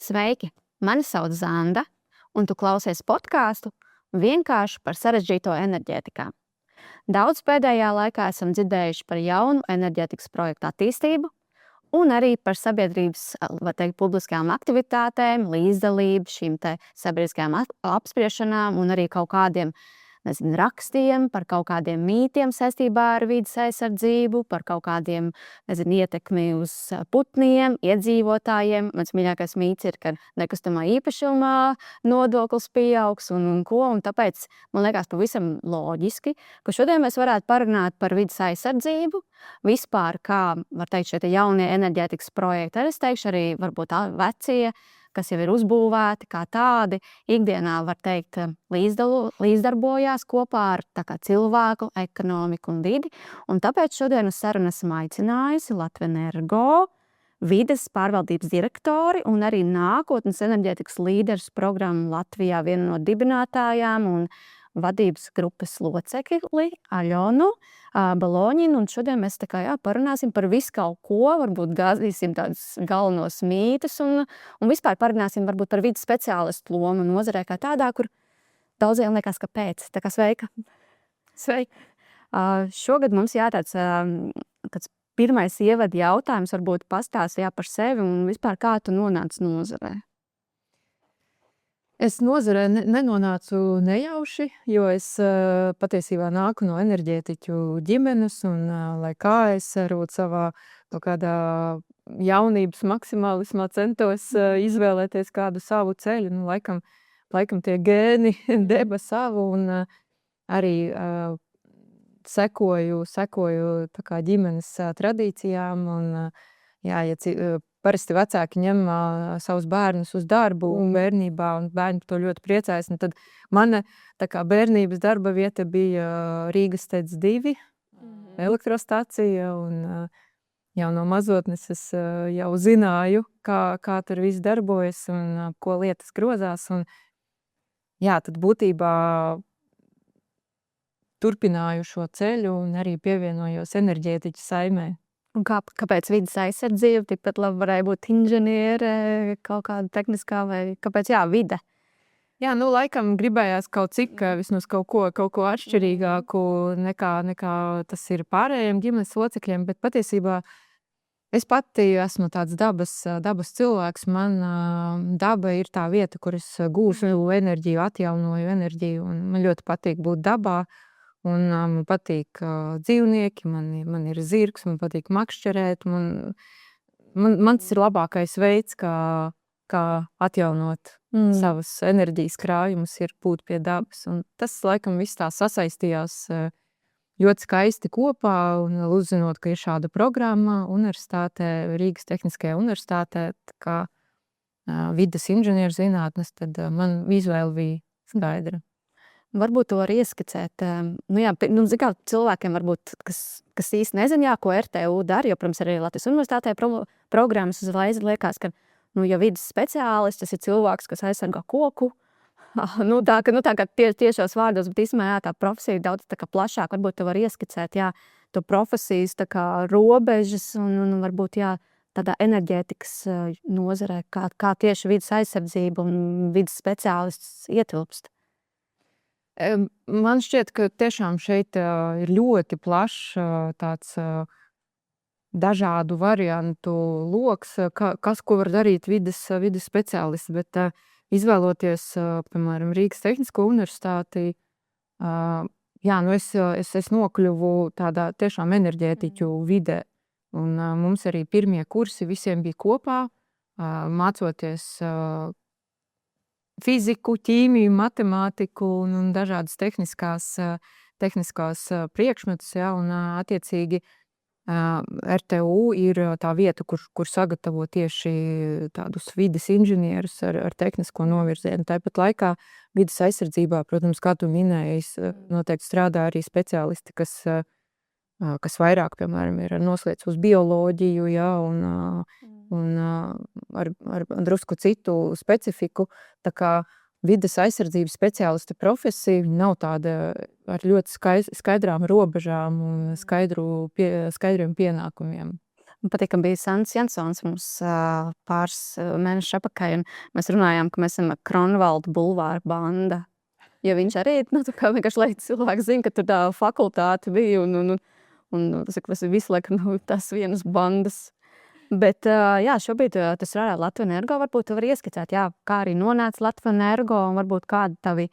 Sveiki! Mani sauc Zanda, un tu klausies podkāstu vienkārši par sarežģīto enerģētikā. Daudz pēdējā laikā esam dzirdējuši par jaunu enerģētikas projektu attīstību un arī par sabiedrības, var teikt, publiskajām aktivitātēm, līdzdalību šīm te sabiedriskajām apspriešanām un arī kaut kādiem, rakstiem par kaut kādiem mītiem saistībā ar vides aizsardzību, par kaut kādiem, ietekmi uz putniem, iedzīvotājiem. Mans mīļākais mīts ir, ka nekustamā īpašumā nodoklis pieaugs un ko, un tāpēc man liekas pavisam loģiski, ka šodien mēs varētu parunāt par vides aizsardzību, vispār kā, var teikt, šie jaunie enerģētikas projekti, es teikšu arī varbūt vecie, kas jau ir uzbūvēti kā tādi, ikdienā, var teikt, līdzdarbojās kopā ar cilvēku, ekonomiku un vidi. Un tāpēc šodien uz sarunu esam aicinājusi Latvenergo vides pārvaldības direktori un arī nākotnes enerģētikas līderis programmu Latvijā vienu no dibinātājām un vadības grupas locekli Aļonu Baloņinu. Un šodien mēs parunāsim par visu kaut ko, varbūt gāzīsim tādus galvenos mītus un vispār parunāsim varbūt par vides speciālistu lomu nozarē kā tādā, kur daudziem liekas, ka pēc. Tā kā sveika! Sveika! Šogad mums tāds pirmais ievada jautājums, varbūt pastāsti par sevi un vispār kā tu nonāci nozarē. Es nozarē nenonācu nejauši, jo es patiesībā nāku no enerģētiķu ģimenes un, lai kā es varbūt savā kaut kādā jaunības maksimālismā centos izvēlēties kādu savu ceļu. Laikam tie gēni deva savu un arī sekoju tā kā ģimenes tradīcijām un, parasti vecāki ņem savus bērnus uz darbu bērnībā, un bērni to ļoti priecājas. Un tad mana tā kā bērnības darba vieta bija Rīgas TEC 2 elektrostacija, un jau no mazotnes es jau zināju, kā tur viss darbojas un ko lietas grozās. Un, tad būtībā turpināju šo ceļu un arī pievienojos enerģētiķu saimē. Un kāpēc vides aizsardzība? Tikpat labi varēja būt inženiere, kaut kāda tehniskā vai kāpēc vide? Laikam gribējās kaut cik, vismaz kaut ko atšķirīgāku nekā tas ir pārējiem ģimenes locekļiem, bet patiesībā es pati esmu tāds dabas cilvēks. Man daba ir tā vieta, kur es gūstu enerģiju, atjaunoju enerģiju, un man ļoti patīk būt dabā. Un man patīk dzīvnieki, man ir zirgs, man patīk makšķerēt. Man tas ir labākais veids, kā atjaunot savas enerģijas krājumus, ir būt pie dabas. Un tas, laikam, viss tā sasaistījās ļoti skaisti kopā, un uzzinot, ka ir šāda programma universitātē, Rīgas Tehniskajā universitātē, kā vides inženieru zinātnes, tad man izvēle bija skaidra. Varbūt to var ieskicēt. Cilvēkiem varbūt, kas īsti nezina, ko RTU dara, jo, protams, arī Latvijas universitātē programmas uzreiz liekas, ka, ja vides speciālists, tas ir cilvēks, kas aizsargā koku. Tā kā tiešos vārdos, bet īstenībā tā profesija daudz tā kā plašāk. Varbūt to var ieskicēt, to profesijas tā kā robežas un varbūt, tādā enerģētikas nozarē, kā tieši vides aizsardzība un vides speciālists ietilpst. Man šķiet, ka tiešām šeit ir ļoti plašs tāds dažādu variantu loks, kas ko var darīt vides speciālists, bet izvēloties, piemēram, Rīgas Tehnisko universitāti, es nokļuvu tādā tiešām enerģētiķu vidē, un mums arī pirmie kursi visiem bija kopā, mācoties fiziku, ķīmiju, matemātiku un dažādas tehniskās priekšmetus, un attiecīgi RTU ir tā vieta, kur sagatavo tieši tādus vides inženierus ar tehnisko novirzienu. Tāpat laikā vides aizsardzībā, protams, kā tu minēji, noteikti strādā arī speciālisti, kas vairāk, piemēram, ir noslēdz uz bioloģiju, un ar drusku citu specifiku. Tā kā vides aizsardzības speciālista profesija nav tāda ar ļoti skaidrām robežām un skaidriem pienākumiem. Man patīk, ka bija Sants Jansons mums pāris mēnešu atpakaļ, un mēs runājām, ka mēs esam Kronvalda bulvāra banda. Jo viņš arī, tā kā vienkārši, lai cilvēki zina, ka tur tā fakultāte bija, un tas ir visu laiku tās vienas bandas. Bet, jā, šobrīd tas strādā Latvenergo, varbūt tu vari ieskicēt, jā, kā arī nonāca Latvenergo, un varbūt kādi tavi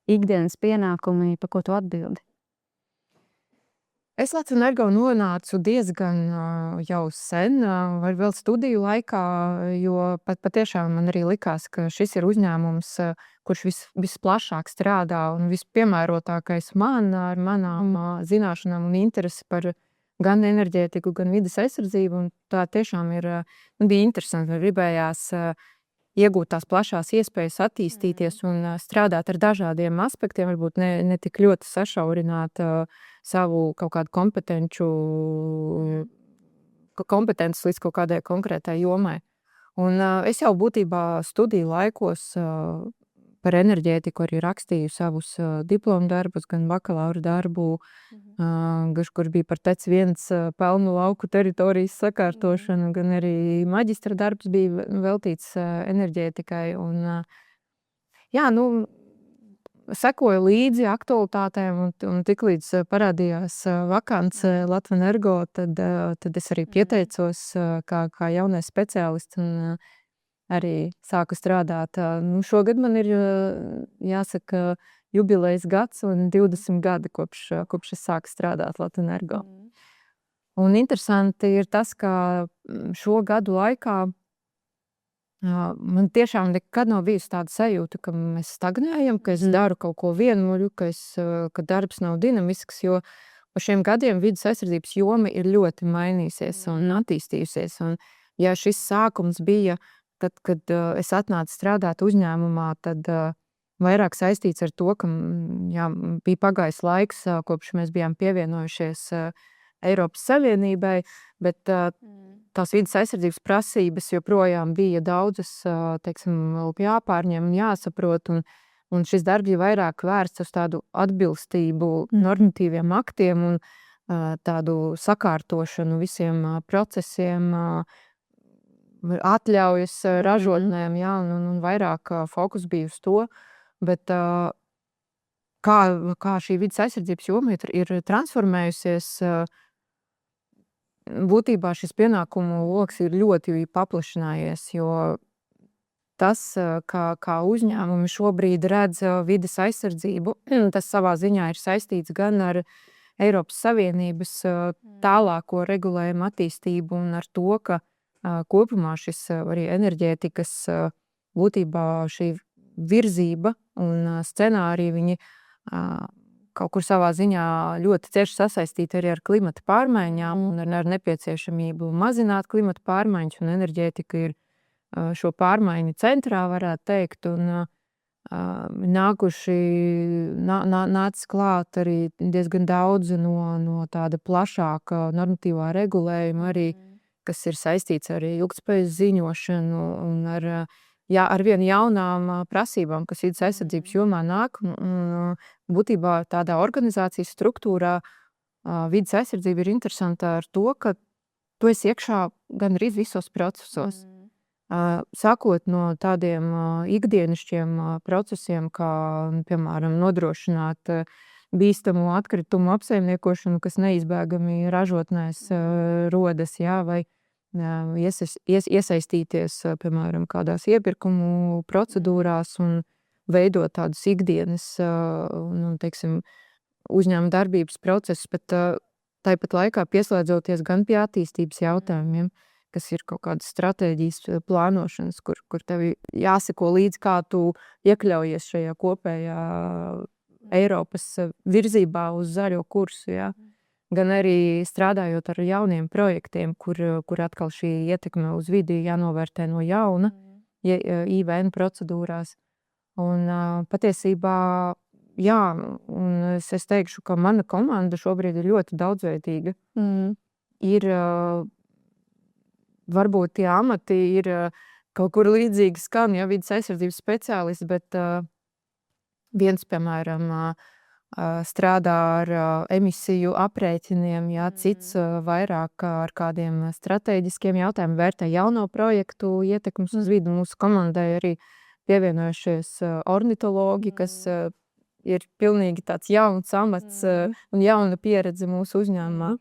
ikdienas pienākumi, pa ko tu atbildi. Es Latvenergo nonācu diezgan jau sen, vai vēl studiju laikā, jo patiešām man arī likās, ka šis ir uzņēmums, kurš visplašāk strādā un vispiemērotākais man ar manām zināšanām un interesi par gan enerģētiku, gan vides aizsardzību. Un tā tiešām bija interesanti, gribējās iegūt tās plašās iespējas attīstīties un strādāt ar dažādiem aspektiem, varbūt ne tik ļoti sašaurināt savu kaut kādu kompetences līdz kaut kādai konkrētai jomai. Un es jau būtībā studiju laikos par enerģētiku arī rakstīju savus diplomu darbus, gan bakalaura darbu, kurš bija par TEC 1 pelnu lauku teritorijas sakārtošanu, gan arī maģistra darbs bija veltīts enerģētikai. Un, jā, sekoju līdzi aktualitātēm, un tiklīdz parādījās vakance Latvenergo, tad es arī pieteicos kā jaunais speciālists un arī sāku strādāt. Šogad man ir, jāsaka, jubilejas gads un 20 gadi, kopš es sāku strādāt Latvenergo. Un interesanti ir tas, ka šo gadu laikā man tiešām nekad nav bijusi tāda sajūta, ka mēs stagnējam, ka es daru kaut ko vienmuļu, ka darbs nav dinamisks, jo pa šiem gadiem vides aizsardzības joma ir ļoti mainījusies un attīstījusies. Un, ja šis sākums bija tad, kad es atnācu strādāt uzņēmumā, tad vairāk saistīts ar to, ka jā, bija pagājis laiks, kopš mēs bijām pievienojušies Eiropas Savienībai, bet tās vides aizsardzības prasības joprojām bija daudzas, teiksim, jāpārņem un jāsaprot, un šis darbs bija vairāk vērsts uz tādu atbilstību normatīviem aktiem un tādu sakārtošanu visiem procesiem, atļaujas ražotnēm, jā, un vairāk fokus bija uz to, bet kā šī vides aizsardzības joma ir transformējusies, būtībā šis pienākumu loks ir ļoti paplašinājies, jo tas, kā uzņēmumi šobrīd redz vides aizsardzību, tas savā ziņā ir saistīts gan ar Eiropas Savienības tālāko regulējumu attīstību un ar to, ka kopumā šis arī enerģētikas būtībā šī virzība un scenāriji, viņi kaut kur savā ziņā ļoti cieši sasaistīti arī ar klimata pārmaiņām un ar nepieciešamību mazināt klimata pārmaiņas, un enerģētika ir šo pārmaiņu centrā, varētu teikt, un nācis klāt arī diezgan daudz no tāda plašāka normatīvā regulējuma arī, kas ir saistīts ar ilgtspējas ziņošanu un ar vien jaunām prasībām, kas vides aizsardzības jomā nāk. Būtībā tādā organizācijas struktūrā vides aizsardzība ir interesanta ar to, ka tu esi iekšā gandrīz visos procesos. Sākot no tādiem ikdienišķiem procesiem, kā, piemēram, nodrošināt bīstamu atkritumu apsaimniekošanu, kas neizbēgami ražotnēs rodas, jā, vai iesaistīties, piemēram, kādās iepirkumu procedūrās un veidot tādus ikdienas, teiksim, uzņēmuma darbības procesus, bet tāpat laikā pieslēdzoties gan pie attīstības jautājumiem, kas ir kaut kādas stratēģijas plānošanas, kur tev jāseko līdz, kā tu iekļaujies šajā kopējā Eiropas virzībā uz zaļo kursu, jā. Gan arī strādājot ar jauniem projektiem, kur atkal šī ietekme uz vidi jānovērtē no jauna, IVN procedūrās. Un patiesībā, jā, un es teikšu, ka mana komanda šobrīd ir ļoti daudzveidīga. Ir, varbūt tie amati ir kaut kur līdzīgi skan, ja vides aizsardzības speciālisti, bet Viens, piemēram, strādā ar emisiju aprēķiniem, jā, cits vairāk ar kādiem strateģiskiem jautājumiem vērtē jauno projektu ietekmes uz vidi. Mūsu komandai arī pievienojušies ornitologi, kas ir pilnīgi tāds jauns amats un jauna pieredze mūsu uzņēmumā.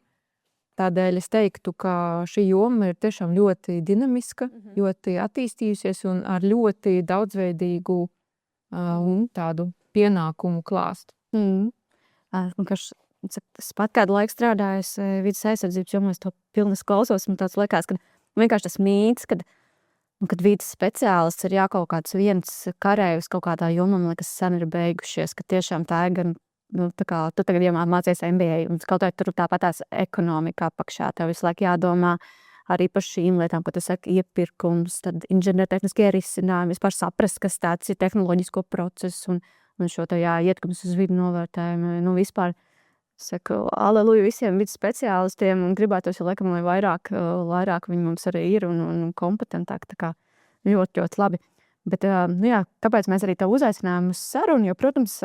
Tādēļ es teiktu, ka šī joma ir tiešām ļoti dinamiska, ļoti attīstījusies un ar ļoti daudzveidīgu un tādu pienākumu klāstu. Es pat kādu laiku strādājos vidas aizsardzības jomā, es to pilnas klausos, un tāds liekas, ka vienkārši tas mīts, kad vidas speciālists ir kaut kāds viens karējus kaut kādā jomā, man liekas, sen ir beigušies, ka tiešām tā ir gan, tā kā tu tagad mācies MBA, un kaut kā tur tāpatās ekonomika apakšā, tev visu laiku jādomā arī par šīm lietām, ko tu saki, iepirkums, tad inženiertehniskie risinājumi, vispār saprast, kas tāds ir tehnoloģisko procesu un šo ietekmes uz vidi novērtējumu. Vispār saku, aleluja visiem vidas speciālistiem un gribētos, laikam, lai vairāk viņi mums arī ir un kompetentāk, tā kā ļoti, ļoti labi. Bet, kāpēc mēs arī tev uzaicinājām uz sarunu, jo, protams,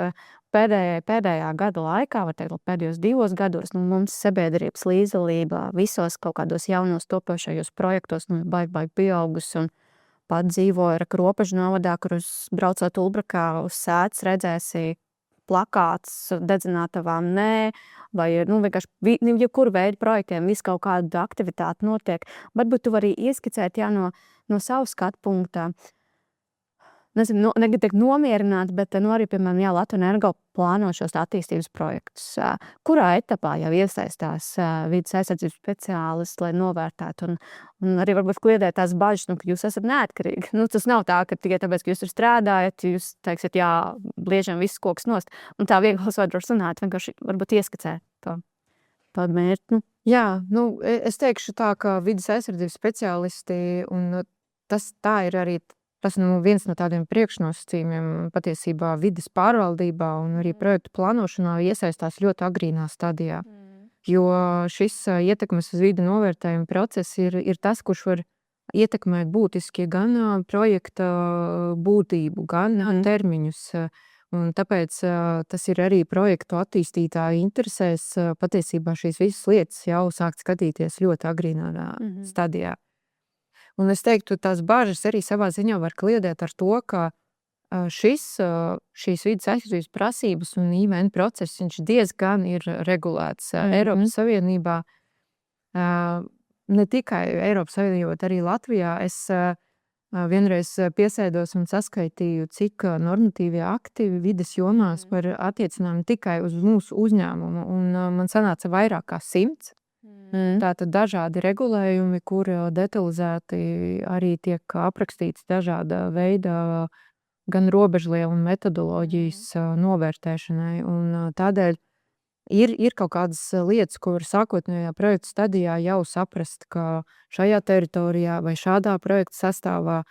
pēdējā gada laikā, var teikt, pēdējos 2 gados, mums sabiedrības līdzdalība visos kaut kādos jaunos topošajos projektos, baigi pieaugusi un pat dzīvoju Ropažu novadā, kur braucot Ulbrakā uz sētas redzēsi plakāts dedzinātavām nē, vai vienkārši jebkuru veidu projektiem, visu kaut kādu aktivitāti notiek. Varbūt tu vari ieskicēt no savu skatu punktā. Nezinu, negribu teikt nomierināt, bet arī, piemēram, Latvijas Energo plāno šos attīstības projektus. Kurā etapā jau iesaistās vidas aizsardzības speciālisti, lai novērtētu un arī varbūt kliedēt tās bažas, ka jūs esat neatkarīgi. Tas nav tā, ka tikai tāpēc, ka jūs tur strādājat, jūs teiksiet, jā, bliežam visus kokus nost. Un tā viegli var runāt, vienkārši varbūt ieskicēt to mērķi. Jā, es teikšu tā, ka vidas aizsardzības speciālisti, un tas tā ir arī tas viens no tādiem priekšnosacījumiem patiesībā vides pārvaldībā un arī projektu plānošanā iesaistās ļoti agrīnā stadijā. Jo šis ietekmes uz vidi novērtējuma process ir tas, kurš var ietekmēt būtiski gan projekta būtību, gan termiņus. Un tāpēc tas ir arī projektu attīstītāju interesēs patiesībā šīs visas lietas jau sākt skatīties ļoti agrīnā stadijā. Un es teiktu, tās bažas arī savā ziņā var kliedēt ar to, ka šīs vidas aizsardzības prasības un IVN process, viņš diezgan ir regulēts Eiropas Savienībā. Ne tikai Eiropas Savienībā, bet arī Latvijā. Es vienreiz piesēdos un saskaitīju, cik normatīvie akti vides jomās var attiecinām tikai uz mūsu uzņēmumu, un man sanāca vairāk kā 100. Tātad dažādi regulējumi, kur detalizēti arī tiek aprakstīts dažāda veida gan robežlielu un metodoloģijas novērtēšanai. Un tādēļ ir kaut kādas lietas, ko var sākotnējā projekta stadijā jau saprast, ka šajā teritorijā vai šādā projekta sastāvā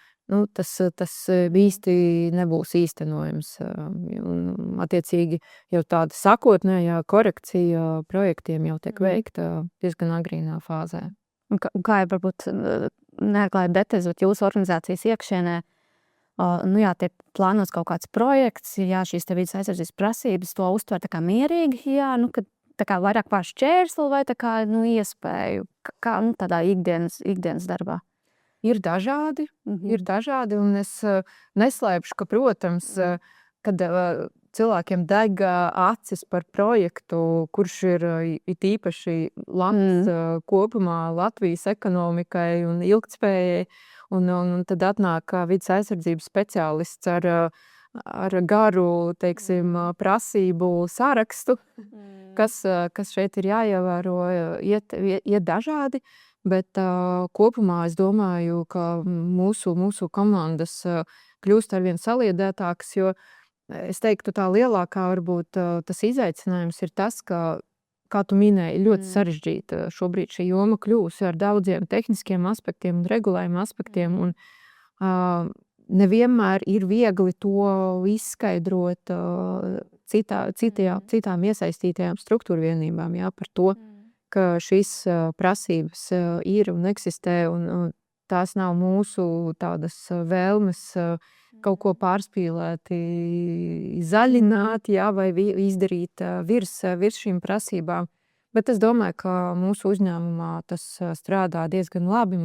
tas īsti nebūs īstenojams. Un, attiecīgi, jau tāda sākotnējā korekcija projektiem jau tiek veikta diezgan agrīnā fāzē. Un kā jau varbūt neatklājot detaļas, bet jūsu organizācijas iekšienē, tiek plānots kaut kāds projekts, šīs te vidas aizsardzības prasības, to uztver tā kā mierīgi, kad tā kā vairāk pār šķērsli vai tā kā iespēju, kā tādā ikdienas darbā. Ir dažādi, un es neslēpšu, ka, protams, kad cilvēkiem deg acis par projektu, kurš ir īpaši labs kopumā Latvijas ekonomikai un ilgtspējai, un tad atnāk vidas aizsardzības speciālists ar garu, teiksim, prasību sarakstu, kas šeit ir jāievēro, iet dažādi. Bet kopumā es domāju, ka mūsu komandas kļūst arvien saliedētākas, jo es teiktu, tā lielākā varbūt tas izaicinājums ir tas, ka, kā tu minēji, ļoti sarežģīta šobrīd šī joma kļūst ar daudziem tehniskiem aspektiem un regulējuma aspektiem, un nevienmēr ir viegli to izskaidrot citām iesaistītajām struktūrvienībām, par to, ka šīs prasības ir un eksistē, un tās nav mūsu tādas vēlmes kaut ko pārspīlēti zaļināt, jā, vai izdarīt virs šīm prasībām. Bet es domāju, ka mūsu uzņēmumā tas strādā diezgan labi.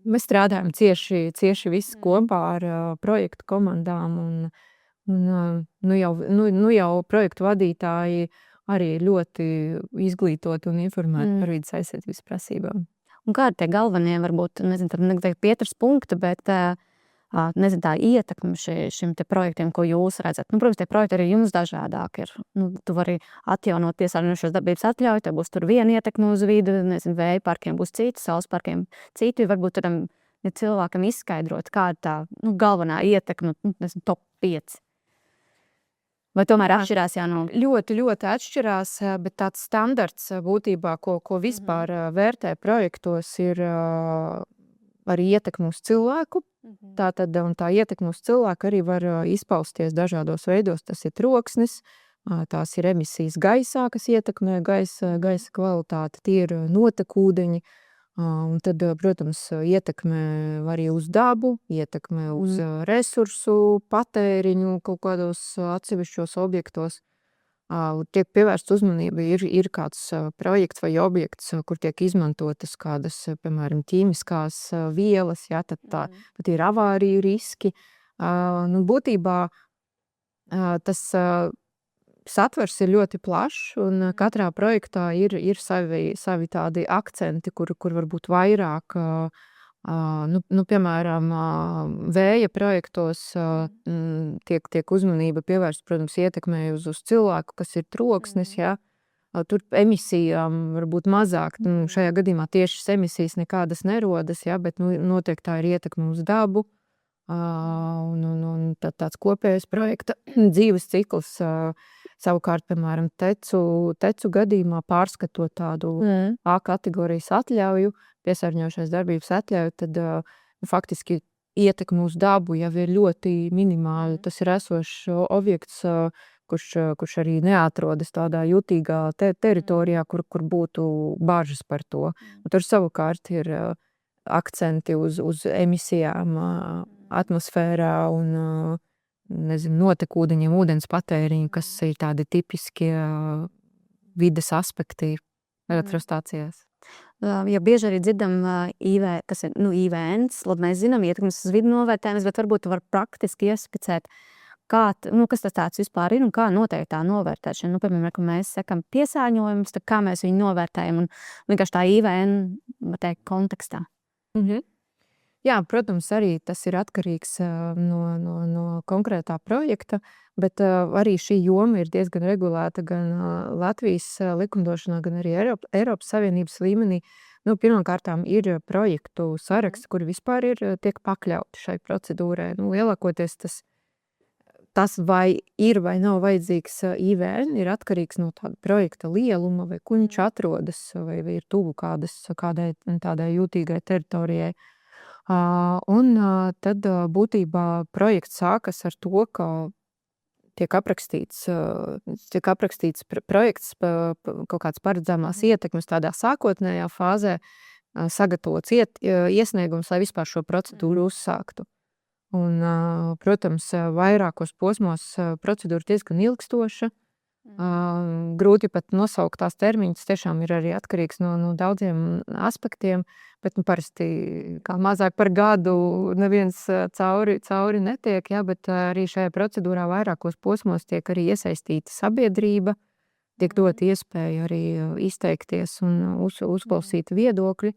Mēs strādājam cieši visi kopā ar projektu komandām un jau projektu vadītāji arī ļoti izglītot un informēti par vides aizsardzības prasībām. Un kādi tie galvenie, varbūt, nezinu, tad neteikt Pietras punkti, bet nezinu, tā ietekme šim te projektiem, ko jūs redzat. Protams, tie projekti arī jums dažādāk ir. Tu vari atjaunot piesārņojošos darbības atļauju, tev būs tur viena ietekme uz vidi, nezinu, vēja parkiem būs citi, saules parkiem citi. Varbūt tam cilvēkam izskaidrot, kāda tā galvenā ietekme, nezinu, top 5. Vai tomēr atšķirās no? Ļoti, ļoti atšķirās, bet tāds standarts būtībā, ko vispār vērtē projektos, ir arī ietekme uz cilvēku. Tātad, un tā ietekme uz cilvēku arī var izpausties dažādos veidos. Tas ir troksnis, tās ir emisijas gaisā, kas ietekmē gaisa kvalitāti, tie ir notekūdeņi. Un tad, protams, ietekme arī uz dabu, ietekme uz resursu patēriņu kaut kādos atsevišķos objektos. Tiek pievērsta uzmanība, ir kāds projekts vai objekts, kur tiek izmantotas kādas, piemēram, ķīmiskās vielas, jā, tad ir avāriju riski. Būtībā tas satvers ir ļoti plašs, un katrā projektā ir savi tādi akcenti, kur varbūt vairāk, piemēram, vēja projektos tiek uzmanība pievērsta, protams, ietekmē uz cilvēku, kas ir troksnis, jā. Tur emisijām varbūt mazāk, šajā gadījumā tieši emisijas nekādas nerodas, jā, bet noteikti tā ir ietekme uz dabu, un tāds kopējais projekta dzīves cikls. Savukārt, piemēram, tecu gadījumā pārskatot tādu A kategorijas atļauju, piesārņojošās darbības atļauju, tad faktiski ietekme uz dabu jau ir ļoti minimāla. Tas ir esošs objekts, kurš arī neatrodas tādā jutīgā teritorijā, kur būtu bažas par to. Un tur savukārt ir akcenti uz emisijām atmosfērā un notekūdeņiem, ūdens patēriņu, kas ir tādi tipiskie vides aspekti elektrostācijās. Ja bieži arī dzirdam kas ir IVNs, labi, mēs zinām ietekmes uz vidi novērtējumus, bet varbūt var praktiski ieskicēt, kas tas tāds vispār ir un kā notiek tā novērtēšana. Piemēram, ka mēs sekam piesārņojumus, tad kā mēs viņu novērtējam un vienkārši tā IVN, var teikt, kontekstā. Jā, protams, arī tas ir atkarīgs no konkrētā projekta, bet arī šī joma ir diezgan regulēta gan Latvijas likumdošanā, gan arī Eiropas Savienības līmenī. Pirmkārtām ir projektu saraksti, kuri vispār tiek pakļauti šai procedūrai. Lielākoties tas vai ir vai nav vajadzīgs IVN, ir atkarīgs no tāda projekta lieluma, vai kur viņš atrodas, vai ir tuvu kādai tādai jūtīgai teritorijai. Un tad būtībā projekts sākas ar to, ka tiek aprakstīts projekts, kaut kāds paredzamās ietekmes tādā sākotnējā fāzē, sagatavots iesniegums, lai vispār šo procedūru uzsāktu. Un, protams, vairākos posmos procedūra diezgan ilgstoša. Grūti pat nosaukt tās termiņus, tiešām ir arī atkarīgs no daudziem aspektiem, bet parasti kā mazāk par gadu neviens cauri netiek, jā, bet arī šajā procedūrā vairākos posmos tiek arī iesaistīta sabiedrība, tiek dot iespēju arī izteikties un uzklausīt viedokļi.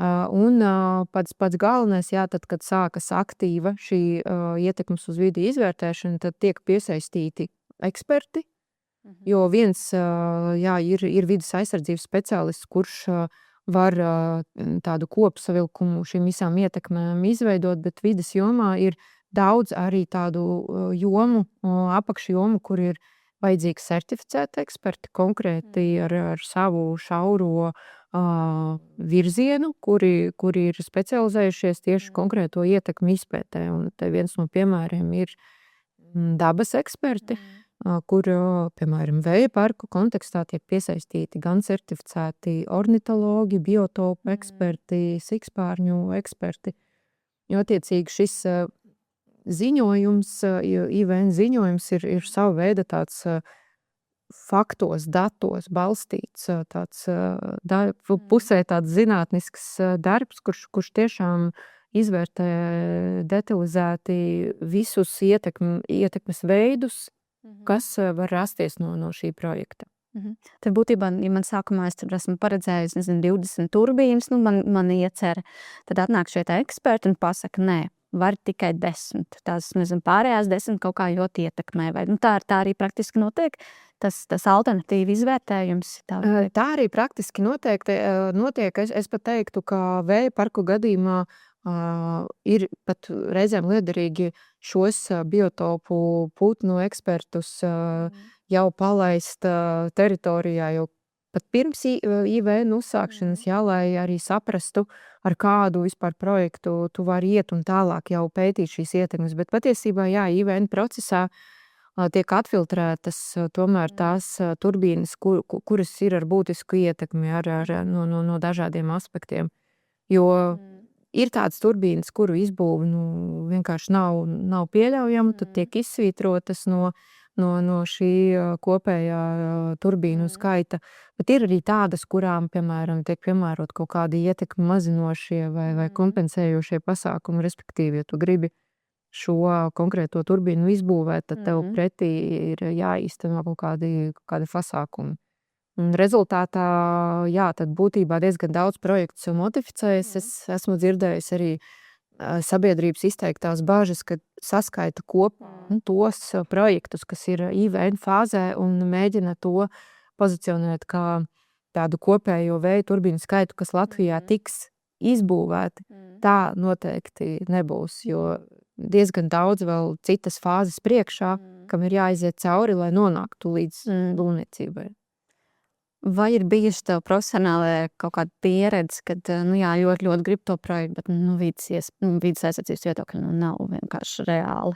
Un pats galvenais, jā, tad, kad sākas aktīva šī ietekmes uz vidi izvērtēšana, tad tiek piesaistīti eksperti, jo viens, jā, ir vides aizsardzības speciālists, kurš var tādu kopsavilkumu šīm visām ietekmēm izveidot, bet vides jomā ir daudz arī tādu jomu, apakšjomu, kur ir vajadzīgi certificēti eksperti konkrēti ar savu šauro virzienu, kuri ir specializējušies tieši konkrēto ietekmi izpētē. Un te viens no piemēriem ir dabas eksperti. kur, piemēram, vēja parku kontekstā tiek piesaistīti gan certificēti ornitologi, biotopu eksperti, sikspārņu eksperti. Jo attiecīgi šis ziņojums, IVN ziņojums ir sava veida tāds faktos, datos balstīts, tāds pusē tāds zinātnisks darbs, kurš tiešām izvērtē detalizēti visus ietekmes veidus, kas var rasties no šī projekta. Tad būtībā, ja man sākumā es tur esmu paredzējis, 20 turbīnas, man iecer, tad atnāk šie tā eksperti un pasaka, nē, var tikai 10. Tās, pārējās 10 kaut kā ļoti ietekmē. Vai, tā arī praktiski notiek, tas alternatīvi izvērtējums. Tā arī praktiski notiek. Es pat teiktu, ka vēja parku gadījumā ir pat reizēm liederīgi šos biotopu putnu ekspertus jau palaist teritorijā, jau pat pirms IVN uzsākšanas, lai arī saprastu, ar kādu vispār projektu tu vari iet un tālāk jau pētīt šīs ietekmes. Bet patiesībā, IVN procesā tiek atfiltrētas tomēr tās turbīnas, kuras ir ar būtisku ietekmi no dažādiem aspektiem. Jo ir tādas turbīnas, kuru izbūve vienkārši nav pieļaujama, tad tiek izsvītrotas no šī kopējā turbīnu skaita. Bet ir arī tādas, kurām, piemēram, tiek piemērot kaut kādi ietekmi mazinošie vai kompensējošie pasākumi, respektīvi, ja tu gribi šo konkrēto turbīnu izbūvēt, tad tev pretī ir jāīsteno kaut kādi pasākumi. Un rezultātā, tad būtībā diezgan daudz projektus modificējas. Es esmu dzirdējis arī sabiedrības izteiktās bažas, ka saskaita kopā tos projektus, kas ir IVN fāzē un mēģina to pozicionēt kā tādu kopējo vēja turbīnu skaitu, kas Latvijā tiks izbūvēti. Tā noteikti nebūs, jo diezgan daudz vēl citas fāzes priekšā, kam ir jāiziet cauri, lai nonāktu līdz būvniecībai. Vai ir bijusi tev profesionālajā kaut kāda pieredze, kad, ļoti grib to projektu, bet vides aizsardzības viedokļi nav vienkārši reāli?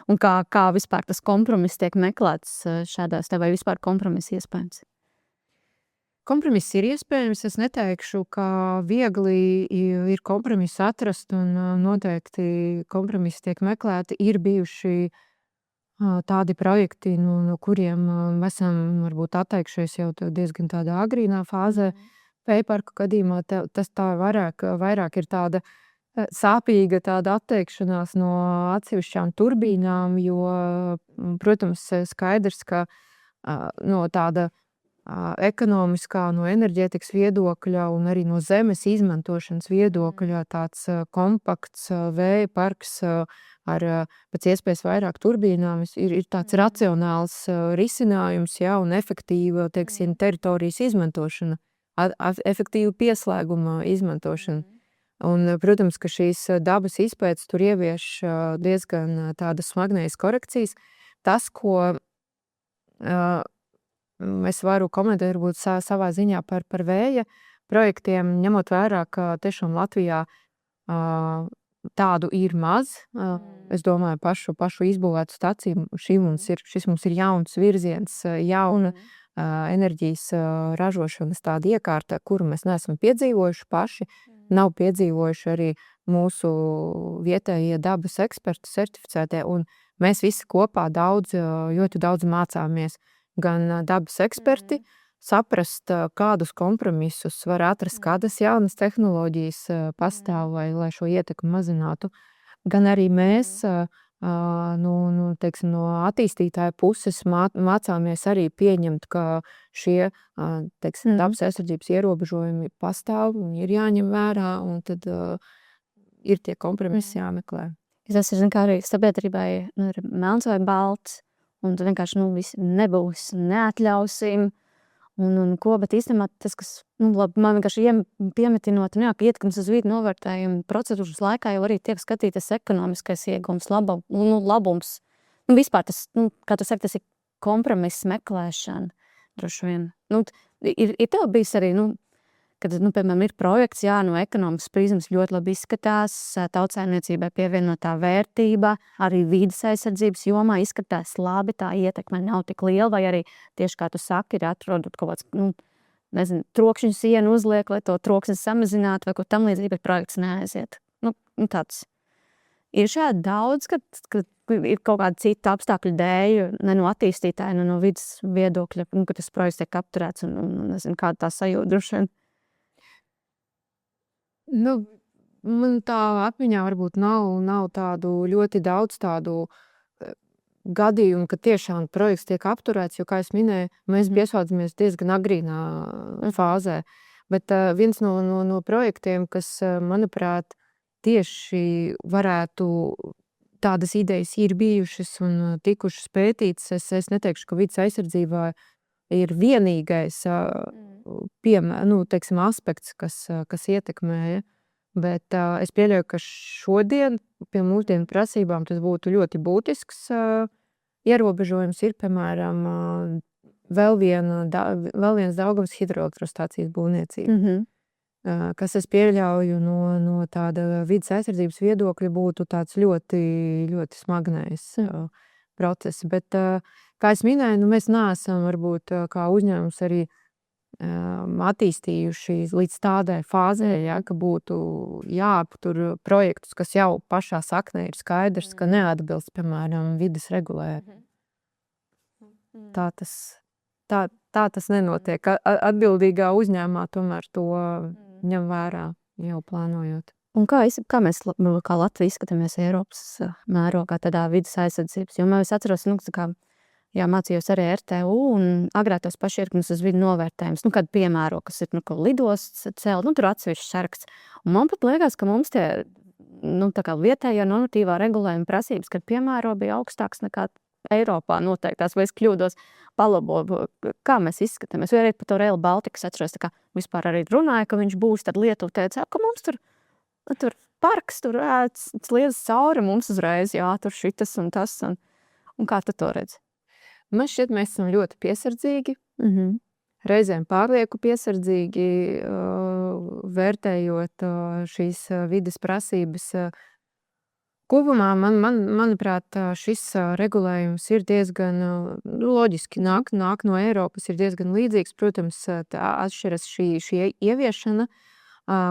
Un kā vispār tas kompromiss tiek meklēts šādās, vai vispār kompromiss iespējams? Kompromiss ir iespējams. Es neteikšu, ka viegli ir kompromiss atrast, un noteikti kompromissi tiek meklēti. Ir bijuši tādi projekti, no kuriem esam varbūt atteikšies jau diezgan tādā agrīnā fāzē. Vēja parku gadījumā tas tā vairāk ir tāda sāpīga tāda atteikšanās no atsevišķām turbīnām, jo, protams, skaidrs, ka no tāda ekonomiskā, no enerģētikas viedokļa un arī no zemes izmantošanas viedokļa tāds kompakts vēja parks ar pēc iespējas vairāk turbīnām ir tāds racionāls risinājums, un efektīva, teritorijas izmantošana, efektīva pieslēguma izmantošana. Un, protams, ka šīs dabas izpētes tur ievieš diezgan tādas smagnējas korekcijas. Tas, ko es varu komentēt varbūt savā ziņā par vēja projektiem, ņemot vērā, ka tiešām Latvijā tādu ir maz. Es domāju, pašu izbūvētu staciju. Šis mums ir jauns virziens, jauna enerģijas ražošanas tāda iekārta, kuru mēs neesam piedzīvojuši paši. Nav piedzīvojuši arī mūsu vietējie dabas eksperti certificētie, un mēs visi kopā ļoti daudz mācāmies. Gan dabas eksperti, saprast, kādus kompromisus var atrast, kādas jaunas tehnoloģijas pastāv, lai šo ietekmi mazinātu. Gan arī mēs no attīstītāja puses mācāmies arī pieņemt, ka šie dabas aizsardzības ierobežojumi pastāv, viņi ir jāņem vērā, un tad ir tie kompromisi jāmeklē. Tas ir, kā arī sabiedrībai ir melns vai balts, un tad vienkārši visi nebūs, neatļausim, un ko, bet īstenībā tas, kas man vienkārši piemetinot, ka ietekmes uz vidi novērtējumu procedūras laikā jau arī tiek skatītas ekonomiskais iegums, labums. Vispār tas, kā tu saki, tas ir kompromiss meklēšana, droši vien. Ir tev bijis arī, kad, piemēram, ir projekts, jā, no ekonomikas prizmas ļoti labi izskatās, tautsaimniecībai pievienotā vērtība, arī vīdes aizsardzības jomā izskatās labi, tā ietekme nav tik liela, vai arī tieši kā tu saki, ir atrodot kaut kāds, trokšņu sienu uzliek, lai to troksni samazinātu, vai ko tam līdzīgi, bet projekts neaiziet. Tāds. Ir šādi daudz, kad ir kaut kāda cita apstākļu dēļ, ne no attīstītāja, ne no vidas viedokļa, ka tas projekts tiek apturēts un nezinu, kāda tā sajūta droši vien. Man tā atmiņā varbūt nav tādu ļoti daudz tādu gadījumu, ka tiešām projekts tiek apturēts, jo, kā es minēju, mēs piesaucamies diezgan agrīnā fāzē. Bet viens no projektiem, kas, manuprāt, tieši varētu tādas idejas ir bijušas un tikušas pētītas. Es neteikšu, ka vides aizsardzībā ir vienīgais aspekts, kas ietekmēja. Bet es pieļauju, ka šodien pie mūsdienu prasībām tas būtu ļoti būtisks ierobežojums. Ir, piemēram, vēl viens Daugavas hidroelektrostācijas būvniecība. Kas es pieļauju no tāda vides aizsardzības viedokļa būtu tāds ļoti, ļoti smagnējs process. Bet, kā es minēju, mēs neesam varbūt kā uzņēmums arī attīstījuši līdz tādai fāzē, ka būtu jāaptur projektus, kas jau pašā saknē ir skaidrs, ka neatbilst, piemēram, vides regulē. Tā tas nenotiek. Atbildīgā uzņēmumā tomēr to ņem vērā, jau plānojot. Un kā mēs kā Latvija izskatāmies Eiropas mērogā tādā vides aizsardzības? Jo es atceros, mācījos arī RTU un agrāk tos pašierkums uz vidu novērtējums. Kādu piemēro, kas ir lidosts celt, tur atsevišķs saraksts. Un man pat liekas, ka mums tie tā kā vietējā normatīvā regulējuma prasības, kad piemēro bija augstāks nekā Eiropā noteiktās, vai es kļūdos, palabo, kā mēs izskatāmies. Vai arī par to Rail Baltica, es atceros, vispār arī runāja, ka viņš būs, tad Lietuva teica, ka mums tur parks, tur sliedz cauri, mums uzreiz, tur šitas un tas. Un kā tu to redzi? Man šķiet, mēs esam ļoti piesardzīgi, reizēm pārlieku piesardzīgi, vērtējot šīs vides prasības. Kopumā, manuprāt, šis regulējums ir diezgan loģiski nāk no Eiropas, ir diezgan līdzīgs. Protams, tā atšķiras šī ieviešana.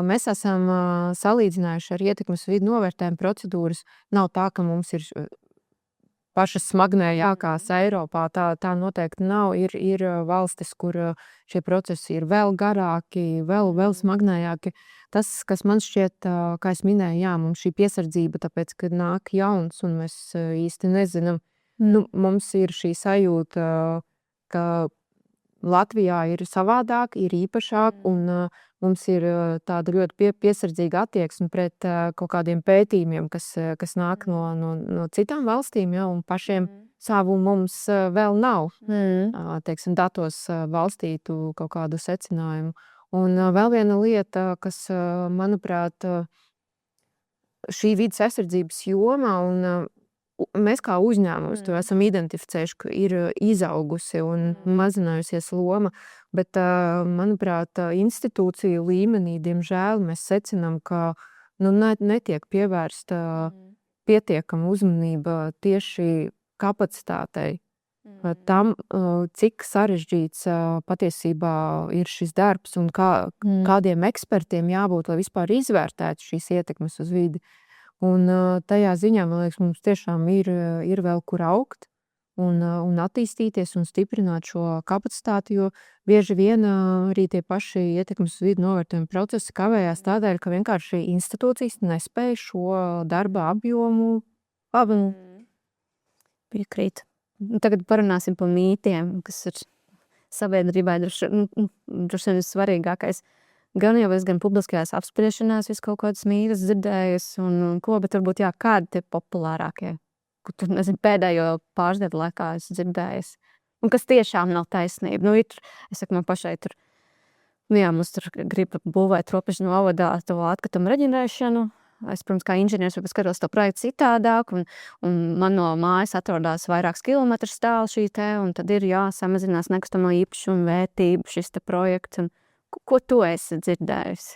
Mēs esam salīdzinājuši ar ietekmes vidu novērtējumu procedūras. Nav tā, ka mums ir pašas smagnējākās Eiropā. Tā noteikti nav. Ir valstis, kur šie procesi ir vēl garāki, vēl smagnējāki. Tas, kas man šķiet, kā es minēju, mums šī piesardzība, tāpēc, kad nāk jauns un mēs īsti nezinām. Mums ir šī sajūta, ka Latvijā ir savādāk, ir īpašāk, un mums ir tāda ļoti piesardzīga attieksme pret kaut kādiem pētījumiem, kas nāk no citām valstīm, un pašiem savu mums vēl nav, teiksim, datos valstītu kaut kādu secinājumu. Un vēl viena lieta, kas, manuprāt, šī vides aizsardzības joma, un mēs kā uzņēmums to esam identificējuši, ka ir izaugusi un mazinājusies loma, bet, manuprāt, institūciju līmenī, diemžēl, mēs secinām, ka netiek pievērsta pietiekama uzmanība tieši kapacitātei. Tam, cik sarežģīts patiesībā ir šis darbs un kādiem ekspertiem jābūt, lai vispār izvērtētu šīs ietekmes uz vidi. Un tajā ziņā, man liekas, mums tiešām ir vēl kur augt un attīstīties un stiprināt šo kapacitāti, jo bieži vien arī tie paši ietekmes uz vidi novērtējuma procesi kavējās tādēļ, ka vienkārši institūcijas nespēja šo darba apjomu Piekrīt. Tagad parunāsim par mītiem, kas ir sabiedrībai droši vien svarīgākais. Gan jau es gan publiskajās apspriešanās visu kaut kādas mītas dzirdējis un ko, bet varbūt kādi tie populārākie, ko tur, pēdējo pāris gadu laikā es dzirdējis. Un kas tiešām nav taisnība. Es saku, man pašai tur, mums tur grib būvēt Robežu novadā to atkritumu reģenerēšanu. Es, protams, kā inženieris skatos to projektu citādāk, un man no mājas atrodās vairākus kilometrus tālu šī te, un tad ir samazinās nekustamo īpašumu vērtību šis te projekts, un Ko tu esi dzirdējusi?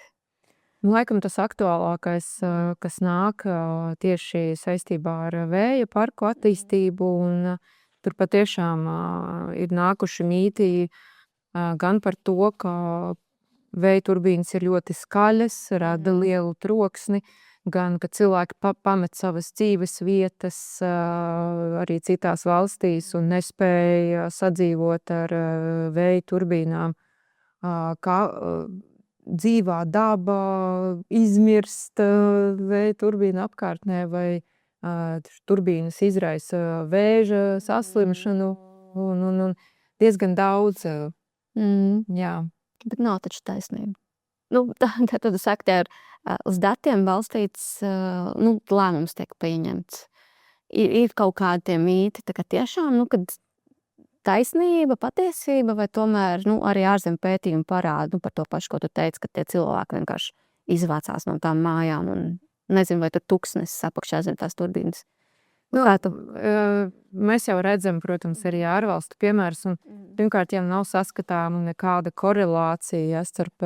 Laikam tas aktuālākais, kas nāk tieši saistībā ar vēja parku attīstību, un tur patiešām ir nākuši mīti gan par to, ka vēja turbīnas ir ļoti skaļas, rada lielu troksni, gan ka cilvēki pamet savas dzīves vietas arī citās valstīs un nespēja sadzīvot ar vēja turbīnām, kā dzīvā daba izmirst vēja turbīnu apkārtnē vai turbīnas izraisa vēža saslimšanu un diezgan daudz. Jā. Bet nav taču taisnība. Tad tu saki, te uz datiem balstīts lēmums tiek pieņemts. Ir kaut kādi tie mīti, tā kā tiešām, kad taisnība, patiesība, vai tomēr arī ārzemju pētījumi parāda par to pašu, ko tu teici, ka tie cilvēki vienkārši izvācās no tām mājām un nezinu, vai tur tuksnesis apakšā zem tās turbīnas. Mēs jau redzam, protams, arī ārvalstu piemērus, un pirmkārt jau nav saskatāma nekāda korelācija starp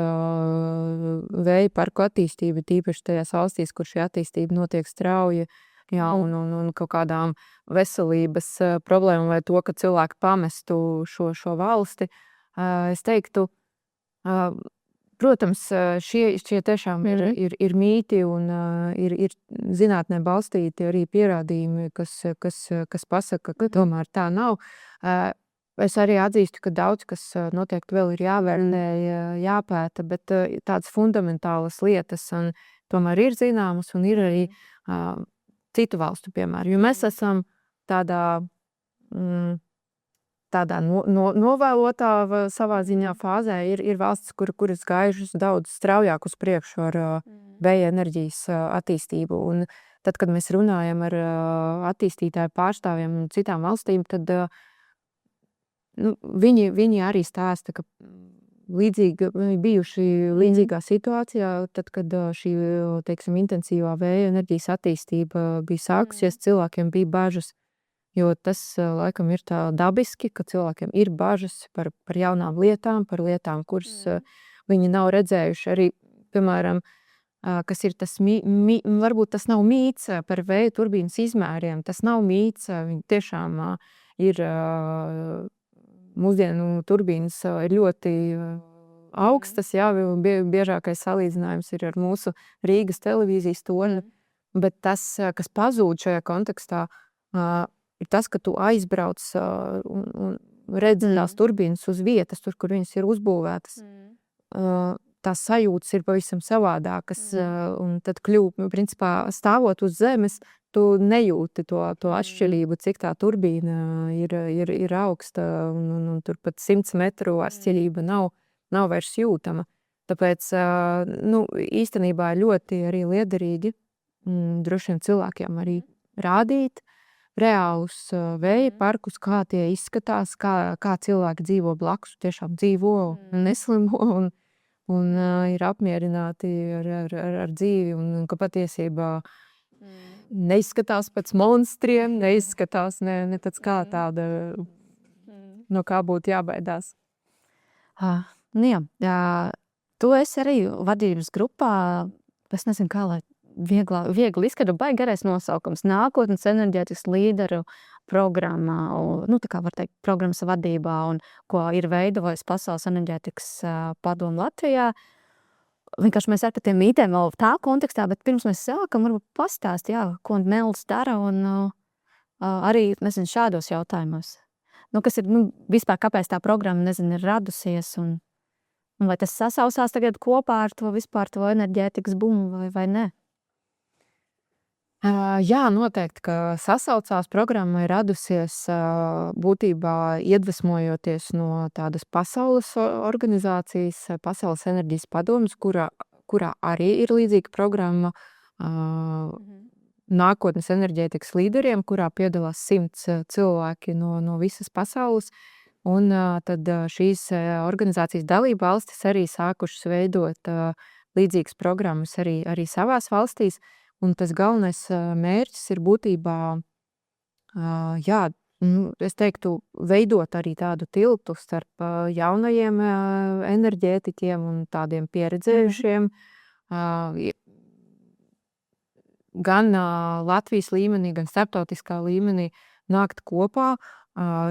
vēja parku attīstību, tīpaši tajās valstīs, kur šī attīstība notiek strauji, un kaut kādām veselības problēmām vai to, ka cilvēki pamestu šo valsti. Es teiktu, protams, šie tiešām ir mīti un ir zinātnē balstīti arī pierādījumi, kas pasaka, ka tomēr tā nav. Es arī atzīstu, ka daudz, kas noteikti vēl ir jāvērtē, jāpēta, bet tādas fundamentālas lietas un tomēr ir zināmas un ir arī citu valstu piemēri. Jo mēs esam tādā novēlotā savā ziņā fāzē. Ir valstis, kuras gājušas daudz straujāk uz priekšu ar vēja enerģijas attīstību. Un tad, kad mēs runājam ar attīstītāju pārstāvjiem un citām valstīm, tad viņi arī stāsta, ka bijuši līdzīgā situācijā, tad, kad šī, teiksim, intensīvā vēja enerģijas attīstība bija sākusies, cilvēkiem bija bažas, jo tas laikam ir tā dabiski, ka cilvēkiem ir bažas par jaunām lietām, par lietām, kuras viņi nav redzējuši. Arī, piemēram, kas ir tas, varbūt tas nav mīts par vēja turbīnas izmēriem, tas nav mīts, viņi tiešām ir mūsdienu turbīnas ir ļoti augstas, biežākais salīdzinājums ir ar mūsu Rīgas televīzijas torni, bet tas, kas pazūd šajā kontekstā, ir tas, ka tu aizbrauc un redzi tās turbīnas uz vietas, tur, kur viņas ir uzbūvētas. Tās sajūtas ir pavisam savādākas, un tad principā stāvot uz zemes, tu nejūti to atšķirību, cik tā turbīna ir augsta, un tur pat 100 metru atšķirība nav vairs jūtama. Tāpēc, īstenībā ļoti arī liederīgi droši vien cilvēkiem arī rādīt reālus vēja parkus, kā tie izskatās, kā cilvēki dzīvo blakus, tiešām dzīvo un neslimo un ir apmierināti ar dzīvi, un ka patiesībā neizskatās pēc monstriem, neizskatās ne tāds kā tāda, no kā būtu jābaidās. Tu esi arī vadības grupā, es nezinu, kā lai viegli izskatu, baigi garais nosaukums, nākotnes enerģētikas līderu programmā, tā kā var teikt, programmas vadībā, un ko ir veidojis Pasaules enerģētikas padome Latvijā. Vienkārši mēs ar par tiem mītēm vēl tā kontekstā, bet pirms mēs sākam, varbūt pastāst, ko Melis dara, un arī, nezinu, šādos jautājumos. Kas ir, vispār kāpēc tā programma, nezinu, ir radusies, un vai tas sasausās tagad kopā ar to vispār to enerģētikas bumu vai ne? Jā, noteikti, ka sasaucās. Programma ir radusies būtībā iedvesmojoties no tādas pasaules organizācijas, Pasaules enerģijas padomes, kurā arī ir līdzīga programma nākotnes enerģētikas līderiem, kurā piedalās 100 cilvēki no visas pasaules. Un tad šīs organizācijas dalība valstis arī sākušas veidot līdzīgas programmas arī savās valstīs. Un tas galvenais mērķis ir būtībā es teiktu, veidot arī tādu tiltu starp jaunajiem enerģētiķiem un tādiem pieredzējušiem. Gan Latvijas līmenī, gan starptautiskā līmenī nākt kopā,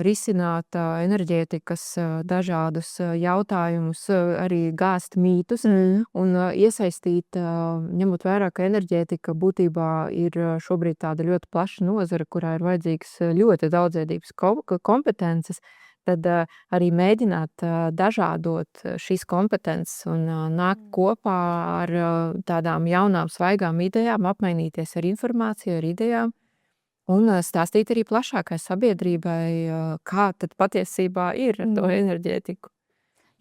risināt enerģētikas dažādus jautājumus, arī gāzt mītus un iesaistīt, ņemot vērā, ka enerģētika būtībā ir šobrīd tāda ļoti plaša nozara, kurā ir vajadzīgas ļoti daudzveidības kompetences, tad arī mēģināt dažādot šīs kompetences un nākt kopā ar tādām jaunām, svaigām idejām, apmainīties ar informāciju, ar idejām un stāstīt arī plašākai sabiedrībai, kā tad patiesībā ir ar to enerģētiku.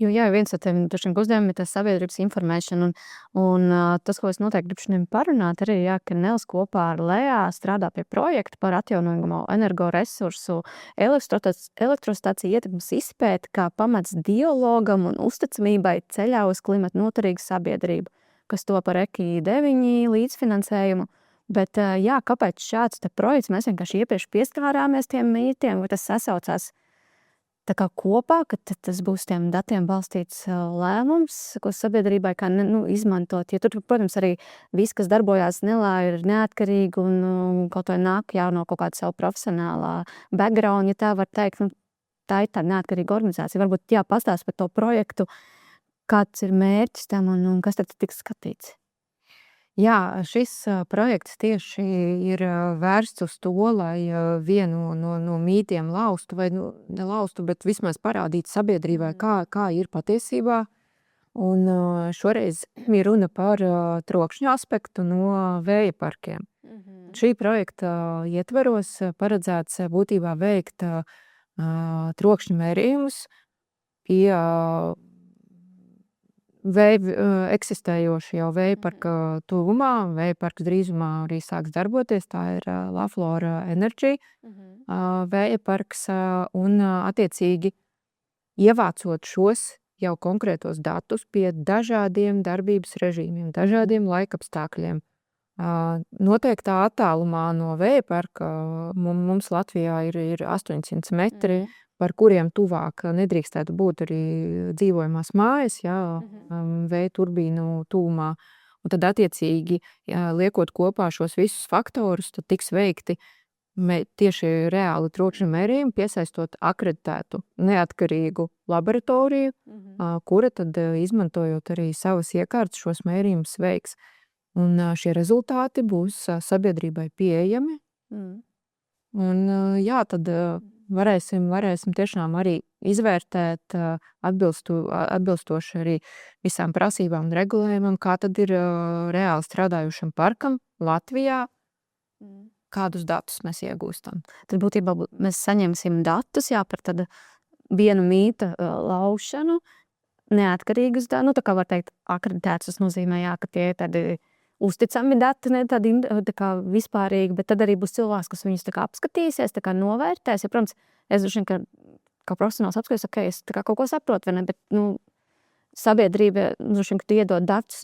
Jo jā, viens no tiem uzdevumiem ir tas sabiedrības informēšana, un tas, ko es noteikti gribu šodien parunāt, arī ka Nels kopā ar Lejā strādā pie projekta par atjaunojamo energoresursu elektrostaciju ietekmes izpēti kā pamats dialogam un uzticamībai ceļā uz klimata noturīgu sabiedrību, kas to par EKI 9 līdzfinansējumu. Bet jā, kāpēc šāds projekts? Mēs vienkārši iepriekš pieskārāmies tiem mītiem, vai tas sasaucās tā kā kopā, ka tas būs tiem datiem balstīts lēmums, ko sabiedrībai kā izmantot. Ja tur, protams, arī viss, kas darbojās Nelā, ir neatkarīgi un kaut vai nāk jau no kaut kāda savu profesionālā background, ja tā var teikt, tā ir tāda neatkarīga organizācija. Varbūt pastāst par to projektu, kāds ir mērķis tam un kas tad tiks skatīts. Jā, šis projekts tieši ir vērsts uz to, lai vienu no mītiem laustu, vai nelaustu, bet vismaz parādīt sabiedrībai, kā ir patiesībā. Un šoreiz ir runa par trokšņu aspektu no vēja parkiem. Šī projekta ietveros paredzēts būtībā veikt trokšņu mērījumus pie eksistējoši jau vēja parka tuvumā. Vēja parks drīzumā arī sāks darboties, tā ir Laflora Energy vēja parks, un attiecīgi ievācot šos jau konkrētos datus pie dažādiem darbības režīmiem, dažādiem laikapstākļiem. Noteiktā attālumā no vēja parka mums Latvijā ir 800 metri, par kuriem tuvāk nedrīkstētu būt arī dzīvojamās mājas, vēja turbīnu tuvumā. Un tad attiecīgi, liekot kopā šos visus faktorus, tad tiks veikti tieši reāli trokšņa mērījumi, piesaistot akreditētu neatkarīgu laboratoriju, kura tad izmantojot arī savas iekārtas šos mērījumus veiks. Un šie rezultāti būs sabiedrībai pieejami. Un jā, tad varēsim tiešām arī izvērtēt atbilstoši arī visām prasībām un regulējumam, kā tad ir reāli strādājušam parkam Latvijā, kādus datus mēs iegūstam. Tad būtībā mēs saņemsim datus par tādu vienu mīta laušanu, neatkarīgus datus, tā kā var teikt akreditēts, tas nozīmē, ka tie ir tādi uzticami dati, ne tādi tā kā vispārīgi, bet tad arī būs cilvēks, kas viņus tā kā apskatīsies, tā kā novērtēs. Ja, protams, es droši vien, kā profesionāls apskatīs, es tā kā kaut ko saprotu, vai ne, bet, sabiedrība, droši vien, ka tu iedod datus,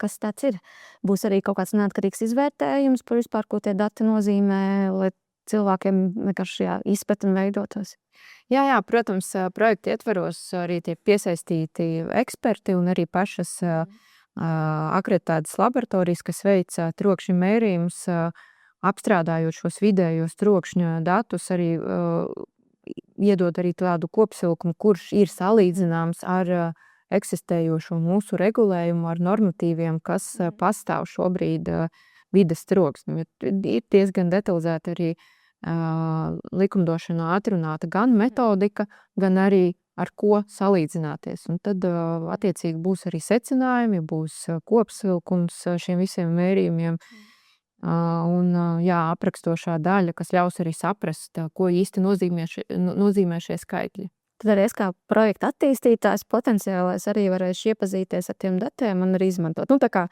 kas tāds ir. Būs arī kaut kāds neatkarīgs izvērtējums par vispār, ko tie dati nozīmē, lai cilvēkiem vienkārši izpēt un veidotos. Jā, protams, projekta ietvaros arī tiek piesaistīti eksperti un arī pašas akreditētas laboratorijas, kas veica trokšņa mērījumus, apstrādājot šos vidējos trokšņa datus, arī iedot arī tādu kopsavilkumu, kurš ir salīdzināms ar eksistējošo mūsu regulējumu, ar normatīviem, kas pastāv šobrīd vides troksnim. Ir diezgan detalizēti arī likumdošanā atrunāta gan metodika, gan arī ar ko salīdzināties. Un tad attiecīgi būs arī secinājumi, būs kopsavilkums šiem visiem mērījumiem un aprakstošā daļa, kas ļaus arī saprast, ko īsti nozīmē šie skaitļi. Tad arī es kā projekta attīstītājs potenciālais arī varēšu iepazīties ar tiem datiem un arī izmantot. Tā kā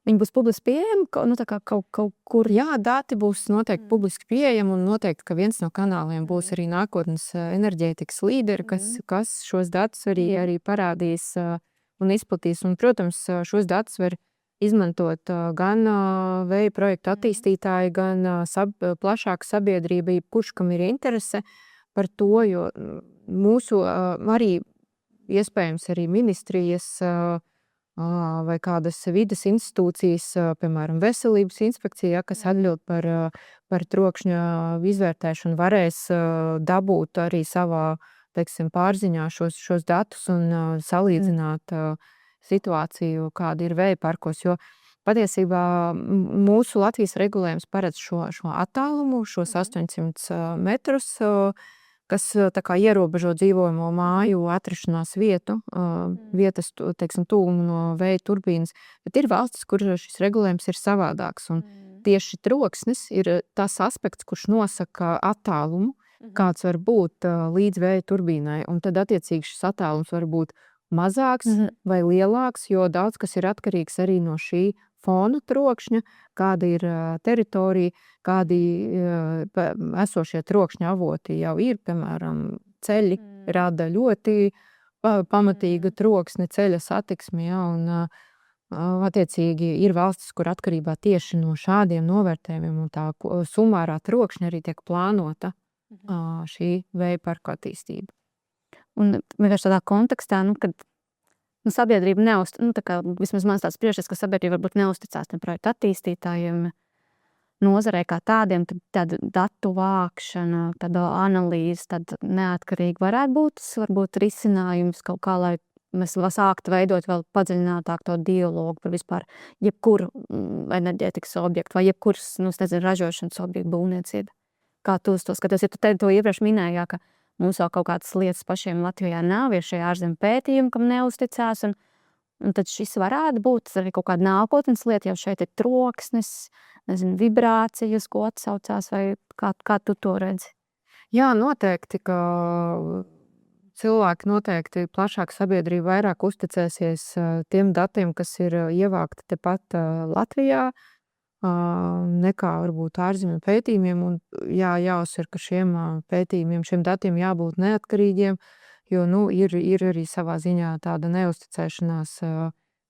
viņi būs publiski pieejami, kaut kur. Jā, dati būs noteikti publiski pieejami un noteikti, ka viens no kanāliem būs arī nākotnes enerģētikas līderi, kas šos datus arī parādīs un izplatīs. Un, protams, šos datus var izmantot gan vēja projektu attīstītāji, gan plašāka sabiedrība, kurš kam ir interese. par to, jo mūsu arī iespējams arī ministrijas vai kādas vides institūcijas, piemēram, veselības inspekcija, kas atbild par trokšņa izvērtēšanu, varēs dabūt arī savā, teiksim, pārziņā šos datus un salīdzināt situāciju, kāda ir vēja parkos, jo patiesībā mūsu Latvijas regulējums paredz šo attālumu, šos 800 metrus, kas tā kā ierobežo dzīvojamo māju atrašanās vietu, vietas, teiksim, tuvumu no vēja turbīnas, bet ir valstis, kur šis regulējums ir savādāks, un tieši troksnis ir tas aspekts, kurš nosaka attālumu, kāds var būt līdz vēja turbīnai, un tad attiecīgi šis attālums var būt mazāks vai lielāks, jo daudz kas ir atkarīgs arī no šī fona trokšņa, kāda ir teritorija, kādi esošie trokšņa avoti jau ir, piemēram, ceļi rada ļoti pamatīgu troksni, ceļa satiksmi, ja, un attiecīgi ir valstis, kur atkarībā tieši no šādiem novērtējumiem un tā sumārā trokšņa arī tiek plānota šī vēja parku attīstība. Un vienkārši tādā kontekstā, kad sabiedrība vismaz mans tāds priekšstats, ka sabiedrība varbūt neusticās tiem projektu attīstītājiem, nozarei kā tādiem, tad tāda datu vākšana, tāda analīze, tad neatkarīgi varētu būt, varbūt risinājums kaut kā, lai mēs sāktu veidot vēl padziļinātāk to dialogu par vispār jebkuru enerģētikas objektu vai jebkuras, ražošanas objektu būvniecību. Kā tu uz to skaties? Ja tu to iepriekš minēji, ka mums vēl kaut kādas lietas pašiem Latvijā nav, ir šie ārzemju pētījumi, kam neusticās, un tad šis varētu būt arī kaut kāda nākotnes lieta, jau šeit ir troksnis, vibrācijas, ko atsaucās, vai kā tu to redzi? Jā, noteikti, ka cilvēki noteikti plašāk sabiedrība vairāk uzticēsies tiem datiem, kas ir ievākti tepat Latvijā, nekā varbūt ārzemju pētījumiem, un jāuzsver, ka šiem pētījumiem, šiem datiem jābūt neatkarīgiem, jo, ir arī savā ziņā tāda neusticēšanās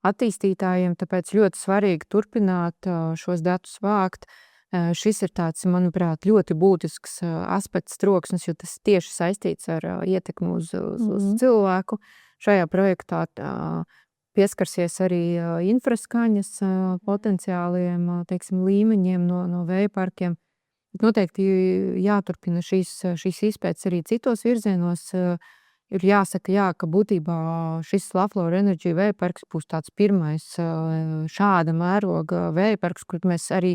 attīstītājiem, tāpēc ļoti svarīgi turpināt šos datus vākt. Šis ir tāds, manuprāt, ļoti būtisks aspekts troksnis, jo tas tieši saistīts ar ietekmi uz cilvēku. Šajā projektā pieskarsies arī infraskaņas potenciāliem, teiksim, līmeņiem no vēja parkiem. Noteikti jāturpina šīs izpētes arī citos virzienos. Ir jāsaka, ka būtībā šis Laflore Energy vēja parks būs tāds pirmais šāda mēroga vēja parks, kur mēs arī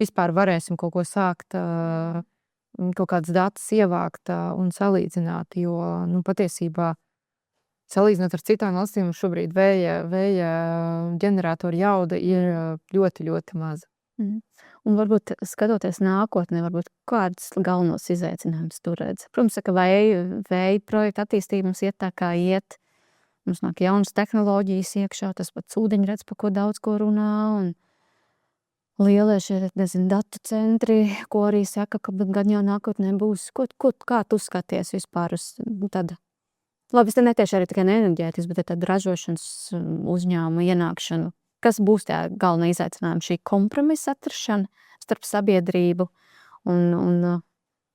vispār varēsim kaut ko sākt, kaut kādas datus ievākt un salīdzināt, jo, patiesībā salīdzinot ar citām valstīm, šobrīd vēja ģeneratoru jauda ir ļoti, ļoti maza. Un varbūt skatoties nākotnē, varbūt kādus galvenos izaicinājumus tu redzi? Protams, ka vēja projekta attīstība mums iet tā kā iet. Mums nāk jaunas tehnoloģijas iekšā, tas pats ūdeņrads, par ko daudz ko runā, un lielie šie, datu centri, ko arī saka, ka gan jau nākotnē būs. Kā tu skaties vispār uz tādu? Labi, es te netieši arī tikai enerģētikas, bet tāda ražošanas uzņēmuma ienākšanu. Kas būs tā galvenā izaicinājuma? Šī kompromisa atrašana starp sabiedrību un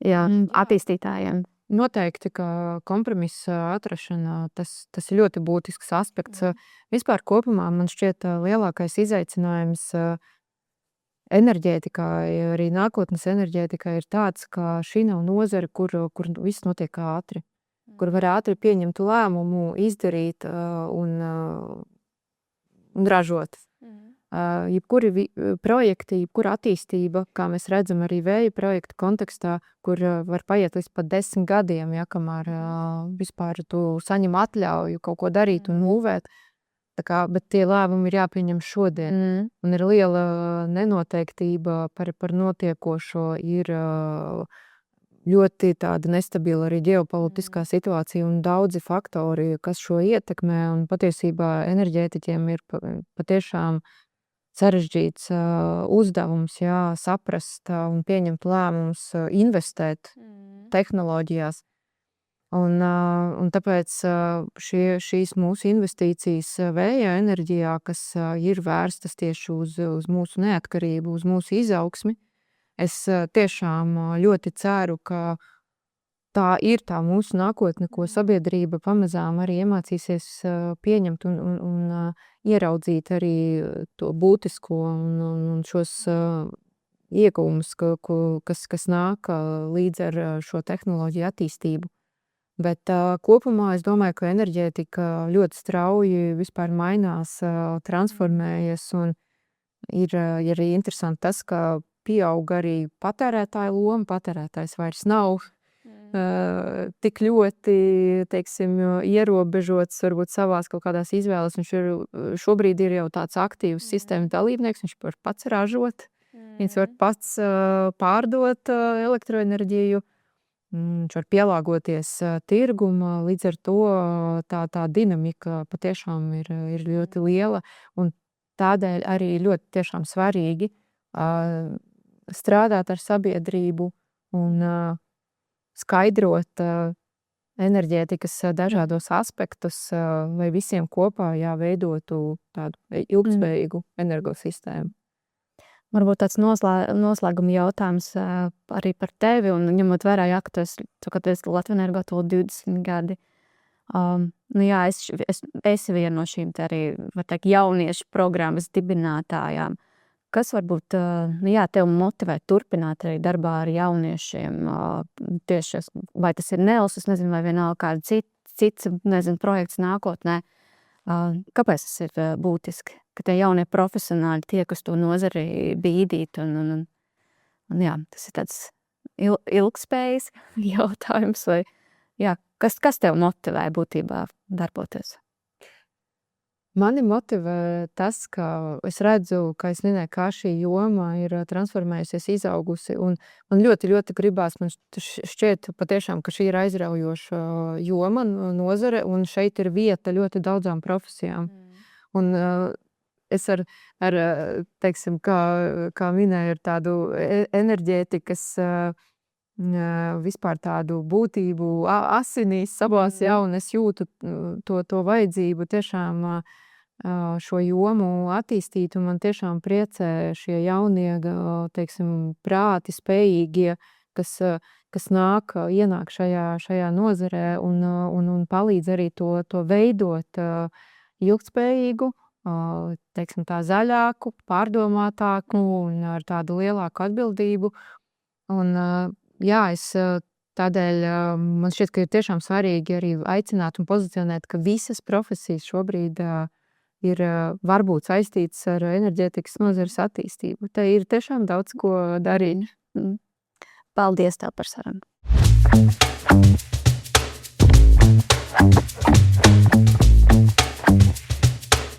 attīstītājiem? Noteikti, ka kompromisa atrašana, tas ir ļoti būtisks aspekts. Vispār kopumā man šķiet lielākais izaicinājums enerģētikā, arī nākotnes enerģētikā ir tāds, ka šī nav nozare, kur viss notiek ātri. Kur var ātri pieņemt lēmumu, izdarīt un ražot. Jebkuri projekti, jebkura attīstība, kā mēs redzam arī vēja projektu kontekstā, kur var paiet līdz pat 10 gadiem, kamēr vispār tu saņem atļauju kaut ko darīt un mūvēt. Bet tie lēmumi ir jāpieņem šodien. Un ir liela nenoteiktība par notiekošo, ir ļoti tāda nestabila arī ģeopolitiskā situācija un daudzi faktori, kas šo ietekmē, un patiesībā enerģētiķiem ir patiešām sarežģīts uzdevums, saprast un pieņemt lēmumus, investēt tehnoloģijās. Un tāpēc šīs mūsu investīcijas vēja enerģijā, kas ir vērstas tieši uz mūsu neatkarību, uz mūsu izaugsmi, es tiešām ļoti ceru, ka tā ir tā mūsu nākotne, ko sabiedrība pamazām arī iemācīsies pieņemt un ieraudzīt arī to būtisko un šos ieguvumus, kas nāk līdz ar šo tehnoloģiju attīstību. Bet kopumā es domāju, ka enerģētika ļoti strauji vispār mainās, transformējas, un ir arī interesanti tas, ka pieaug arī patērētāja loma. Patērētājs vairs nav tik ļoti, teiksim, ierobežots varbūt savās kaut kādās izvēles. Viņš šobrīd ir jau tāds aktīvs sistēmas dalībnieks, viņš var pats ražot, viņš var pats pārdot elektroenerģiju, viņš var pielāgoties tirguma, līdz ar to tā dinamika patiešām ir ļoti liela, un tādēļ arī ļoti tiešām svarīgi strādāt ar sabiedrību un skaidrot enerģētikas dažādos aspektus, lai visiem kopā veidotu tādu ilgtspējīgu energosistēmu. Varbūt tāds noslēguma jautājums arī par tevi, un ņemot vērā, ka tu esi Latvenergo 20 gadi. Es viena no šīm arī, var teikt, jauniešu programmas dibinātājām. Kas varbūt tev motivē turpināt arī darbā ar jauniešiem? Tieši, vai tas ir NELS, es nezinu, vai vienalga kāda cits projekts nākotnē. Kāpēc tas ir būtiski? Ka tie jaunie profesionāļi tiek uz to nozari bīdīt, un tas ir tāds ilgspējas jautājums, vai kas tev motivē būtībā darboties? Mani motivē tas, ka es redzu, kā es minēju, kā šī joma ir transformējusies, izaugusi, un man ļoti, ļoti gribās, man šķiet patiešām, ka šī ir aizraujoša joma, nozare, un šeit ir vieta ļoti daudzām profesijām. Un es ar teiksim, kā minēju, ar tādu enerģētikas vispār tādu būtību asinīs savās, un es jūtu to vajadzību tiešām šo jomu attīstīt, un man tiešām priecē šie jaunie, teiksim, prāti, spējīgie, kas ienāk šajā nozarē un palīdz arī to veidot ilgtspējīgu, teiksim, tā zaļāku, pārdomātāku un ar tādu lielāku atbildību. Un es tādēļ man šķiet, ka ir tiešām svarīgi arī aicināt un pozicionēt, ka visas profesijas šobrīd ir varbūt saistītas ar enerģētikas nozares attīstību. Te ir tiešām daudz ko darīt. Paldies tev par sarunu!